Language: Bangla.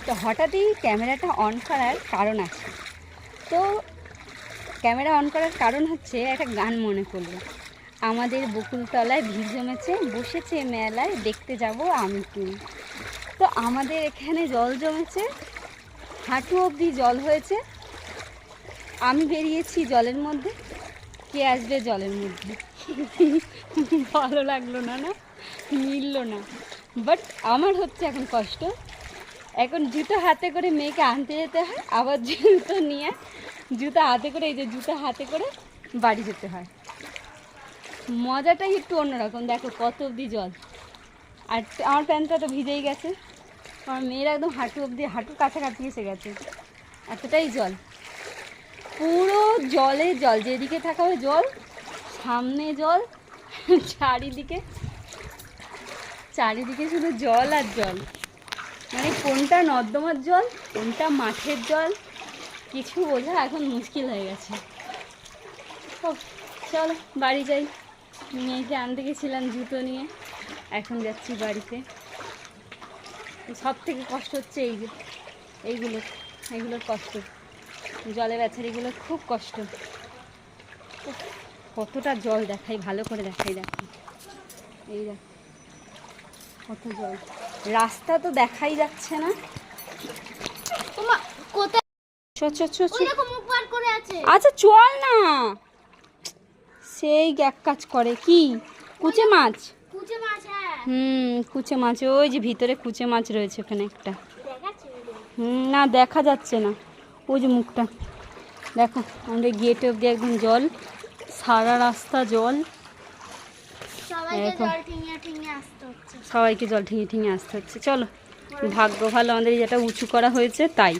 তো হঠাৎই ক্যামেরাটা অন করার কারণ আছে। তো ক্যামেরা অন করার কারণ হচ্ছে একটা গান মনে পড়লো, আমাদের বকুলতলায় ভিড় জমেছে, বসেছে মেলায়, দেখতে যাব আমি তুমি। তো আমাদের এখানে জল জমেছে, হাঁটু অবধি জল হয়েছে। আমি বেরিয়েছি জলের মধ্যে, কে আসবে জলের মধ্যে? ভালো লাগলো না, না মিলল না। বাট আমার হচ্ছে এখন কষ্ট। এখন জুতো হাতে করে মেয়েকে আনতে যেতে হয়, আবার জুতো নিয়ে জুতো হাতে করে, এই যে জুতো হাতে করে বাড়ি যেতে হয়। মজাটাই একটু অন্যরকম। দেখো কত অবধি জল, আর আমার প্যান্টটা তো ভিজেই গেছে। আমার মেয়ের একদম হাঁটু অবধি, হাঁটুর কাছাকাছি এসে গেছে, এতটাই জল। পুরো জলে জল, যেদিকে থাকা হয় জল, সামনে জল, চারিদিকে চারিদিকে শুধু জল আর জল। মানে কোনটা নর্দমার জল, কোনটা মাঠের জল, কিছু বোঝা এখন মুশকিল হয়ে গেছে। চলো বাড়ি যাই। মেয়েকে আনতে গেছিলাম জুতো নিয়ে, এখন যাচ্ছি বাড়িতে। সব থেকে কষ্ট হচ্ছে এইগুলোর কষ্ট, জলে বেচারিগুলোর খুব কষ্ট। কতটা জল দেখাই, ভালো করে দেখাই। দেখো এই দেখ কত জল, রাস্তা তো দেখাই যাচ্ছে না। আচ্ছা চল না, সেই এক কাজ করে কি, কুচে মাছ। কুচে মাছ, ওই যে ভিতরে কুচে মাছ রয়েছে ওখানে একটা। না দেখা যাচ্ছে না, ওই যে মুখটা দেখো। আমাদের গেটে অব্দি একদম জল, সারা রাস্তা জল। সবাইকে জল ঠেঙে ঠেঙে আসতে হচ্ছে। চলো, ভাগ্য ভালো আমাদের যেটা উঁচু করা হয়েছে তাই।